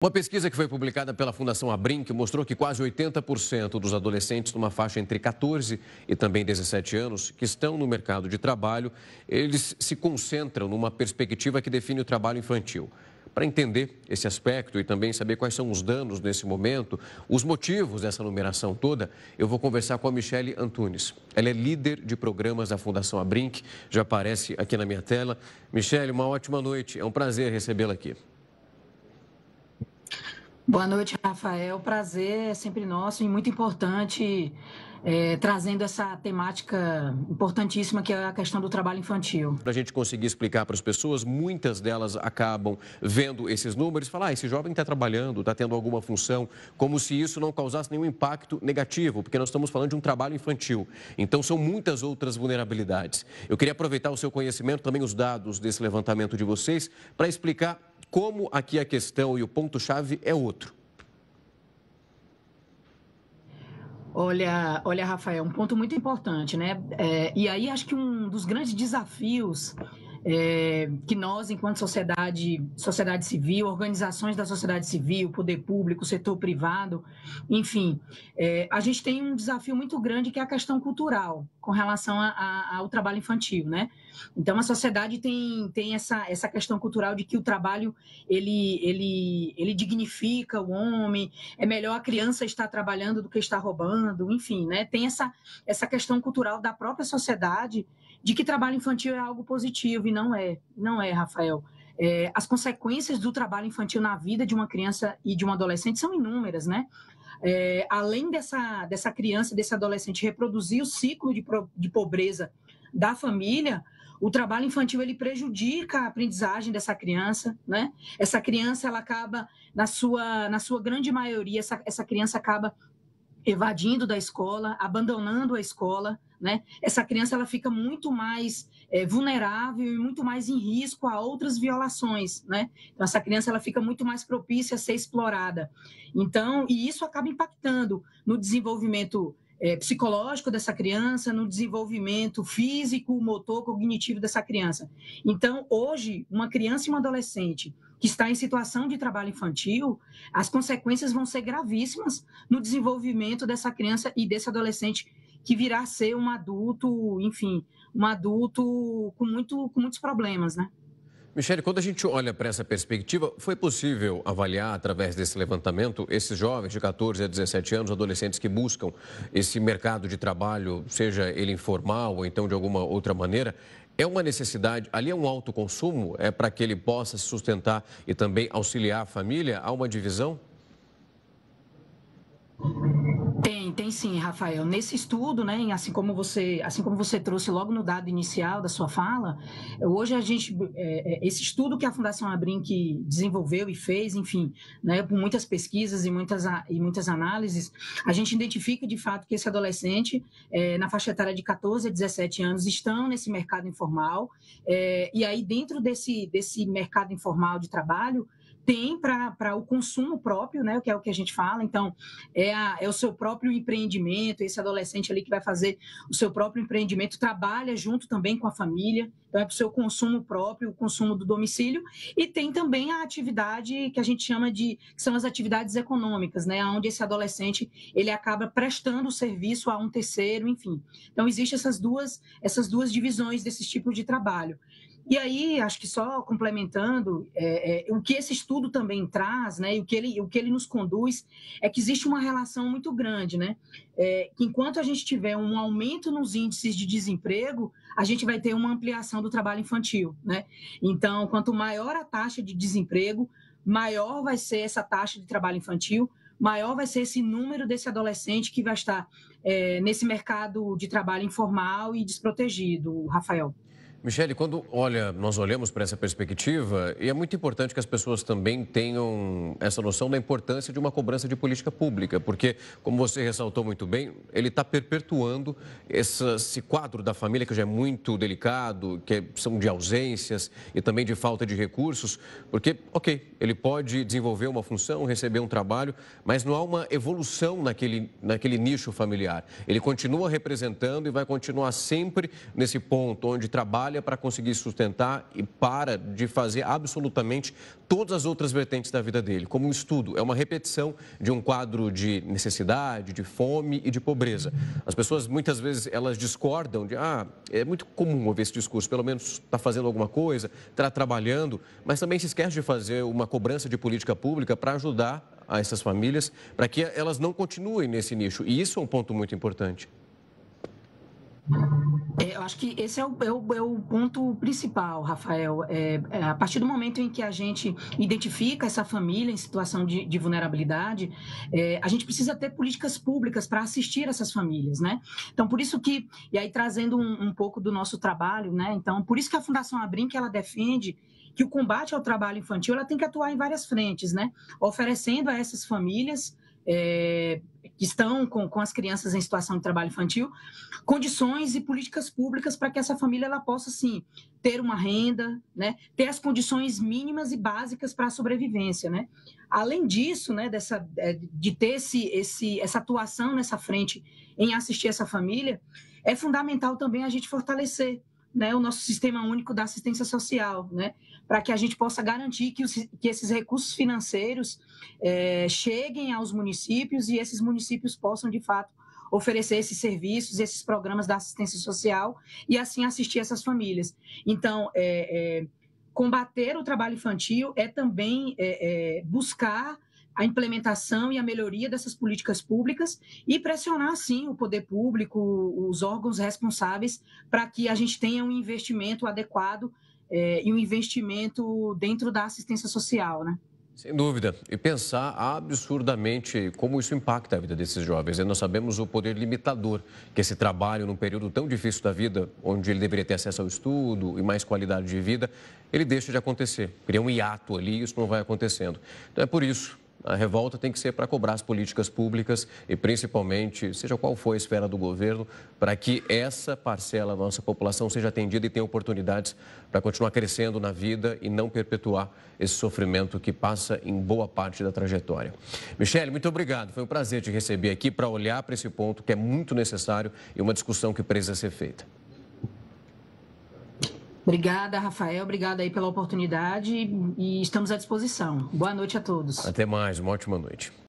Uma pesquisa que foi publicada pela Fundação Abrinq mostrou que quase 80% dos adolescentes numa faixa entre 14 e também 17 anos que estão no mercado de trabalho, eles se concentram numa perspectiva que define o trabalho infantil. Para entender esse aspecto e também saber quais são os danos nesse momento, os motivos dessa numeração toda, eu vou conversar com a Michele Antunes. Ela é líder de programas da Fundação Abrinq, já aparece aqui na minha tela. Michele, uma ótima noite, é um prazer recebê-la aqui. Boa noite, Rafael. Prazer é sempre nosso e muito importante, trazendo essa temática importantíssima que é a questão do trabalho infantil. Para a gente conseguir explicar para as pessoas, muitas delas acabam vendo esses números e falam, esse jovem está trabalhando, está tendo alguma função, como se isso não causasse nenhum impacto negativo, porque nós estamos falando de um trabalho infantil. Então, são muitas outras vulnerabilidades. Eu queria aproveitar o seu conhecimento, também os dados desse levantamento de vocês, para explicar como aqui a questão e o ponto-chave é outro. Olha, Rafael, um ponto muito importante, né? E aí acho que um dos grandes desafios que nós, enquanto sociedade civil, organizações da sociedade civil, poder público, setor privado, enfim, a gente tem um desafio muito grande que é a questão cultural com relação ao trabalho infantil, né? Então, a sociedade tem essa questão cultural de que o trabalho, ele dignifica o homem, é melhor a criança estar trabalhando do que estar roubando, enfim, né? Tem essa questão cultural da própria sociedade de que trabalho infantil é algo positivo e não é, Rafael. As consequências do trabalho infantil na vida de uma criança e de um adolescente são inúmeras, né? Além dessa criança, desse adolescente reproduzir o ciclo de pobreza da família, o trabalho infantil ele prejudica a aprendizagem dessa criança, né? Essa criança ela acaba, na sua grande maioria, essa criança acaba evadindo da escola, abandonando a escola, né? Essa criança ela fica muito mais vulnerável e muito mais em risco a outras violações, né? Então essa criança ela fica muito mais propícia a ser explorada. Então, e isso acaba impactando no desenvolvimento psicológico dessa criança, no desenvolvimento físico, motor, cognitivo dessa criança. Então, hoje, uma criança e uma adolescente que está em situação de trabalho infantil, as consequências vão ser gravíssimas no desenvolvimento dessa criança e desse adolescente que virá a ser um adulto, enfim, um adulto com muitos problemas, né? Michele, quando a gente olha para essa perspectiva, foi possível avaliar, através desse levantamento, esses jovens de 14 a 17 anos, adolescentes que buscam esse mercado de trabalho, seja ele informal ou então de alguma outra maneira, é uma necessidade, ali é um autoconsumo, é para que ele possa se sustentar e também auxiliar a família? Há uma divisão? Tem sim, Rafael. Nesse estudo, né, assim como você trouxe logo no dado inicial da sua fala, hoje esse estudo que a Fundação Abrinq desenvolveu e fez, enfim, né, por muitas pesquisas e muitas análises, a gente identifica de fato que esse adolescente, na faixa etária de 14 a 17 anos, estão nesse mercado informal, e aí dentro desse mercado informal de trabalho, tem para o consumo próprio, né, que é o que a gente fala, então é o seu próprio empreendimento, esse adolescente ali que vai fazer o seu próprio empreendimento, trabalha junto também com a família, então é para o seu consumo próprio, o consumo do domicílio, e tem também a atividade que a gente chama que são as atividades econômicas, né, onde esse adolescente ele acaba prestando serviço a um terceiro, enfim. Então existem essas duas divisões desses tipos de trabalho. E aí, acho que só complementando, o que esse estudo também traz, né, e o que ele nos conduz, é que existe uma relação muito grande, né? Que enquanto a gente tiver um aumento nos índices de desemprego, a gente vai ter uma ampliação do trabalho infantil, né? Então, quanto maior a taxa de desemprego, maior vai ser essa taxa de trabalho infantil, maior vai ser esse número desse adolescente que vai estar nesse mercado de trabalho informal e desprotegido, Rafael. Michele, nós olhamos para essa perspectiva, e é muito importante que as pessoas também tenham essa noção da importância de uma cobrança de política pública, porque, como você ressaltou muito bem, ele está perpetuando esse quadro da família que já é muito delicado, são de ausências e também de falta de recursos, porque, ok, ele pode desenvolver uma função, receber um trabalho, mas não há uma evolução naquele nicho familiar. Ele continua representando e vai continuar sempre nesse ponto onde trabalha trabalha para conseguir sustentar e para de fazer absolutamente todas as outras vertentes da vida dele, como um estudo. É uma repetição de um quadro de necessidade, de fome e de pobreza. As pessoas, muitas vezes, elas discordam de, é muito comum ouvir esse discurso, pelo menos está fazendo alguma coisa, está trabalhando, mas também se esquece de fazer uma cobrança de política pública para ajudar a essas famílias, para que elas não continuem nesse nicho. E isso é um ponto muito importante. Eu acho que esse é o ponto principal, Rafael. A partir do momento em que a gente identifica essa família em situação de vulnerabilidade, a gente precisa ter políticas públicas para assistir essas famílias, né? Então, por isso que, e aí trazendo um pouco do nosso trabalho, né? Então, por isso que a Fundação Abrinq, ela defende que o combate ao trabalho infantil, ela tem que atuar em várias frentes, né? Oferecendo a essas famílias que estão com as crianças em situação de trabalho infantil, condições e políticas públicas para que essa família ela possa, sim, ter uma renda, né, ter as condições mínimas e básicas para a sobrevivência, né? Além disso, né, de ter essa atuação nessa frente em assistir essa família, é fundamental também a gente fortalecer, né, o nosso sistema único da assistência social, né, para que a gente possa garantir que esses recursos financeiros cheguem aos municípios e esses municípios possam, de fato, oferecer esses serviços, esses programas da assistência social e, assim, assistir essas famílias. Então, combater o trabalho infantil é também buscar a implementação e a melhoria dessas políticas públicas e pressionar, sim, o poder público, os órgãos responsáveis, para que a gente tenha um investimento adequado e um investimento dentro da assistência social, né? Sem dúvida. E pensar absurdamente como isso impacta a vida desses jovens. E nós sabemos o poder limitador que esse trabalho, num período tão difícil da vida, onde ele deveria ter acesso ao estudo e mais qualidade de vida, ele deixa de acontecer. Cria um hiato ali e isso não vai acontecendo. Então é por isso. A revolta tem que ser para cobrar as políticas públicas e, principalmente, seja qual for a esfera do governo, para que essa parcela da nossa população seja atendida e tenha oportunidades para continuar crescendo na vida e não perpetuar esse sofrimento que passa em boa parte da trajetória. Michele, muito obrigado. Foi um prazer te receber aqui para olhar para esse ponto que é muito necessário e uma discussão que precisa ser feita. Obrigada, Rafael. Obrigada aí pela oportunidade e estamos à disposição. Boa noite a todos. Até mais. Uma ótima noite.